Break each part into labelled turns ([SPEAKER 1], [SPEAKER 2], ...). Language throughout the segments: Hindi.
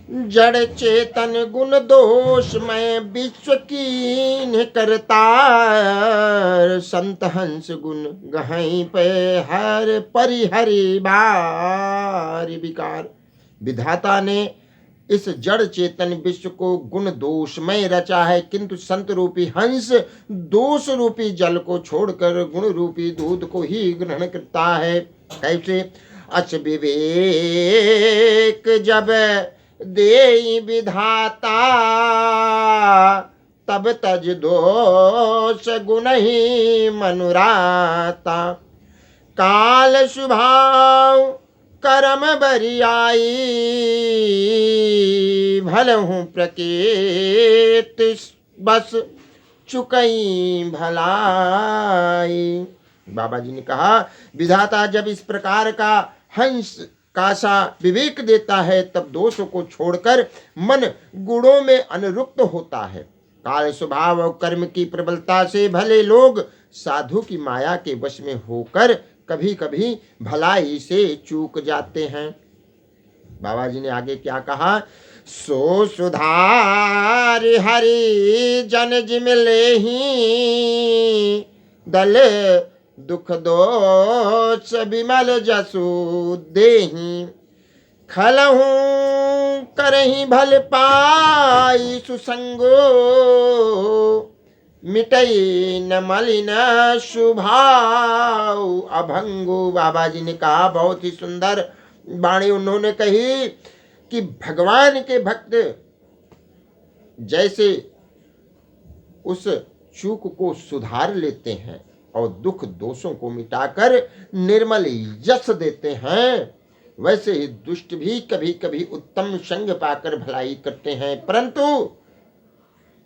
[SPEAKER 1] जड़ चेतन गुण दोष मैं विश्व कीन्ह करतार। संत हंस गुण गहई पे हर परिहरि बार विकार। विधाता ने इस जड़ चेतन विश्व को गुण दोषमय रचा है, किंतु संत रूपी हंस दोष रूपी जल को छोड़कर गुण रूपी दूध को ही ग्रहण करता है। कैसे? अच विवेक जब देई विधाता, तब तज दोष गुण ही मनुराता। काल स्वभाव करम बरियाई, भलहु प्रकृत बस चुकई भलाई। बाबा जी ने कहा, विधाता जब इस प्रकार का हंस का सा विवेक देता है, तब दोषों को छोड़कर मन गुणों में अनुरुक्त होता है। काल स्वभाव और कर्म की प्रबलता से भले लोग साधु की माया के वश में होकर कभी कभी भलाई से चूक जाते हैं। बाबा जी ने आगे क्या कहा? सो सुधार हरि जन जिमले ही, दल दुख दोष विमल जसु देही। खलहू करही भल पाई सुसंगो, मिटई न मलिन शुभाव अभंगो। बाबा जी ने कहा, बहुत ही सुंदर वाणी उन्होंने कही कि भगवान के भक्त जैसे उस चूक को सुधार लेते हैं और दुख दोषों को मिटाकर निर्मल यश देते हैं, वैसे ही दुष्ट भी कभी कभी उत्तम संग पाकर भलाई करते हैं, परंतु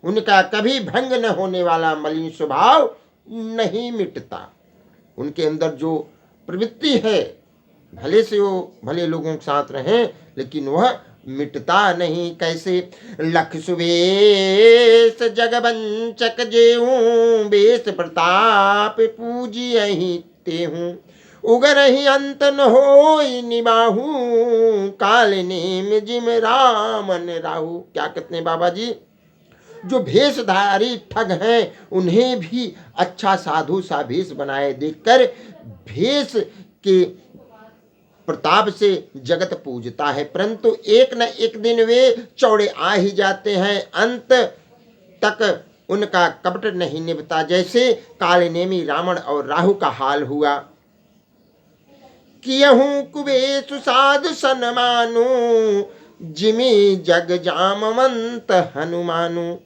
[SPEAKER 1] उनका कभी भंग न होने वाला मलिन स्वभाव नहीं मिटता। उनके अंदर जो प्रवृत्ति है, भले से वो भले लोगों के साथ रहें, लेकिन वह मिटता नहीं। कैसे? लख सुवेश जगवंचक जेऊं, बेस प्रताप पूजियहि तेहूं। उगरहि अंत न होई निबाहू, काल नेम जिम रामन राहू। क्या कहते हैं बाबा जी? जो भेषधारी ठग हैं, उन्हें भी अच्छा साधु सा भेष बनाए देखकर भेष के प्रताप से जगत पूजता है, परंतु एक न एक दिन वे चौड़े आ ही जाते हैं, अंत तक उनका कपट नहीं निभता। जैसे कालनेमी रावण और राहु का हाल हुआ। कियहूं कुबेशु साधु सनमानु, जिमी जग जामवंत हनुमानु।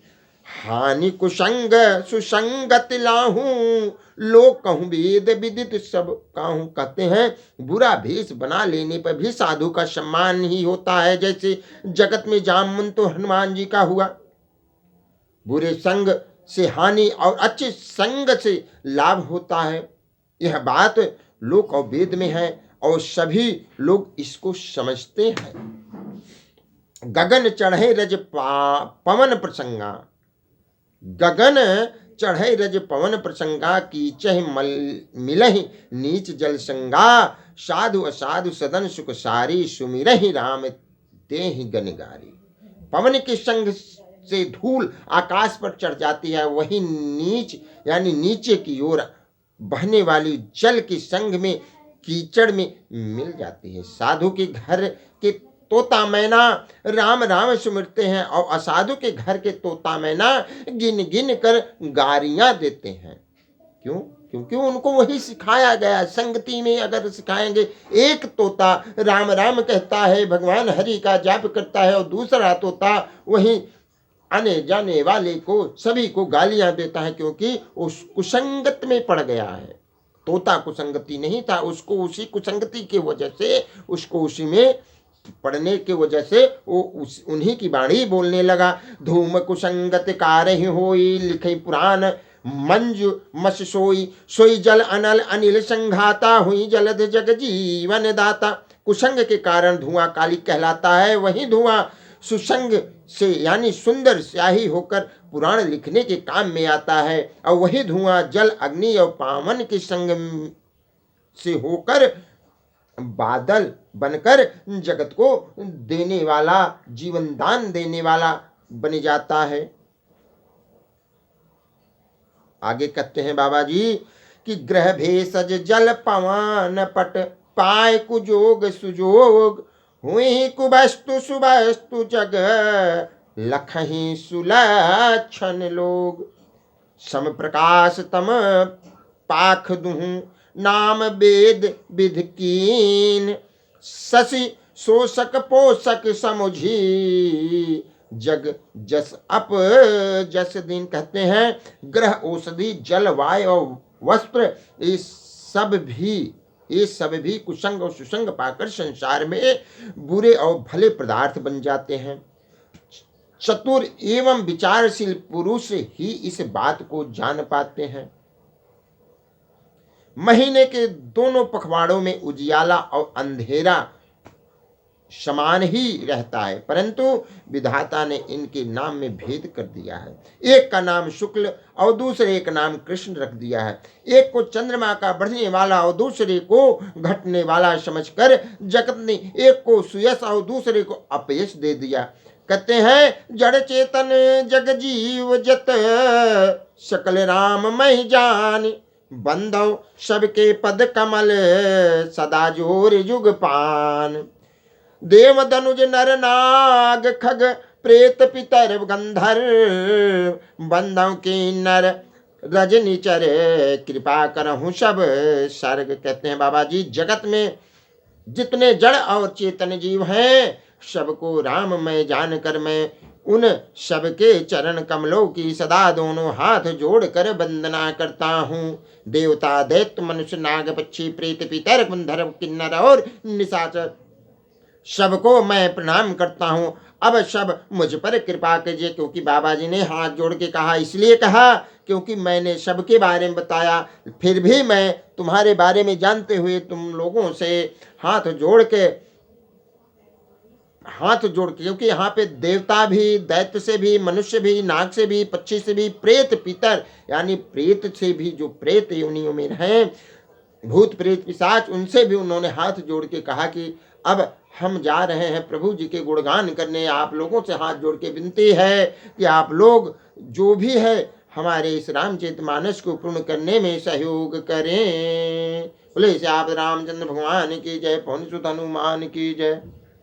[SPEAKER 1] हानि कुसंग सुसंगत लाहू, लोग कहूं वेद विदित सब कहूं। कहते हैं बुरा भेष बना लेने पर भी साधु का सम्मान ही होता है। जैसे जगत में जामवंत तो हनुमान जी का हुआ। बुरे संग से हानि और अच्छे संग से लाभ होता है, यह बात लोक और वेद में है और सभी लोग इसको समझते हैं। गगन चढ़े रज पवन प्रसंगा, गगन चढ़े रज पवन प्रसंगा, की चह मिलहि नीच जल संगा। साधु असाधु सदन सुख सारी, सुमिरहि राम तेहि गनगारी। पवन के संग से धूल आकाश पर चढ़ जाती है, वही नीच यानी नीचे की ओर बहने वाली जल के संग में कीचड़ में मिल जाती है। साधु के घर के तोता मैना राम राम सुमिरते हैं और असाधु के घर के तोता मैना गिन गिन कर गारियां देते हैं। क्यों? क्योंकि उनको वही सिखाया गया। संगति में अगर सिखाएंगे, एक तोता राम राम कहता है, भगवान हरि का जाप करता है, और दूसरा तोता वही आने जाने वाले को सभी को गालियां देता है, क्योंकि उस कुसंगत में पड़ गया है। तोता कुसंगति नहीं था, उसको उसी कुसंगति की वजह से, उसको उसी में पढ़ने की वजह से वो उन्हीं की वाणी बोलने लगा। धूम कुसंगत कारहि होई, लिखे पुराण मंजु मस सोई। सोई जल अनल अनिल संघाता, हुई जलध जग जीवन दाता। कुसंग के कारण धुआं काली कहलाता है, वही धुआं सुसंग से यानी सुंदर स्याही होकर पुराण लिखने के काम में आता है, और वही धुआं जल अग्नि और पावन के संग से होकर बादल बनकर जगत को देने वाला, जीवन दान देने वाला बन जाता है। आगे कहते हैं बाबा जी कि ग्रह भेषज जल पवन पट, पाए कुजोग सुजोग, हुई कुवस्तु सुवस्तु जग, लखहि सुलक्षण लोग। सम प्रकाश तम पाख दुहु, नाम वेद विध कीन, शशि शोषक पोषक समुझी, जग जस अप जस दिन। कहते हैं ग्रह, औषधि, जल, वायु और वस्त्र, ये सब भी कुसंग और सुसंग पाकर संसार में बुरे और भले पदार्थ बन जाते हैं। चतुर एवं विचारशील पुरुष ही इस बात को जान पाते हैं। महीने के दोनों पखवाड़ों में उजियाला और अंधेरा समान ही रहता है, परंतु विधाता ने इनके नाम में भेद कर दिया है। एक का नाम शुक्ल और दूसरे का नाम कृष्ण रख दिया है। एक को चंद्रमा का बढ़ने वाला और दूसरे को घटने वाला समझकर जगत ने एक को सुयश और दूसरे को अपयश दे दिया। कहते हैं जड़ चेतन जग जीव जत, सकल राम महि जान, बंधव सबके पद कमल, सदा जोर युग पान। देव दनुज नर नाग खग, प्रेत पितर गंधर्व, बंधव की नर रजनीचर, कृपा करहूं सब सर्ग। कहते हैं बाबा जी जगत में जितने जड़ और चेतन जीव हैं, सबको राम मैं जानकर मैं उन सबके चरण कमलों की सदा दोनों हाथ जोड़कर वंदना करता हूँ। देवता दैत्य मनुष्य नाग पक्षी प्रेत पितर गंधर्व किन्नर और निशाचर सबको मैं प्रणाम करता हूँ। अब सब मुझ पर कृपा कीजिए, क्योंकि बाबा जी ने हाथ जोड़ के कहा, इसलिए कहा क्योंकि मैंने सबके बारे में बताया, फिर भी मैं तुम्हारे बारे में जानते हुए तुम लोगों से हाथ जोड़ के, क्योंकि यहाँ पे देवता भी, दैत्य से भी, मनुष्य भी, नाग से भी, पक्षी से भी, प्रेत पितर यानी प्रेत से भी, जो प्रेत योनियों में हैं, भूत प्रेत पिशाच, उनसे भी उन्होंने हाथ जोड़ के कहा कि अब हम जा रहे हैं प्रभु जी के गुणगान करने। आप लोगों से हाथ जोड़ के विनती है कि आप लोग जो भी है हमारे इस रामचरितमानस को पूर्ण करने में सहयोग करें। बोले श्री रामचंद्र भगवान की जय, पवन सुत हनुमान की जय।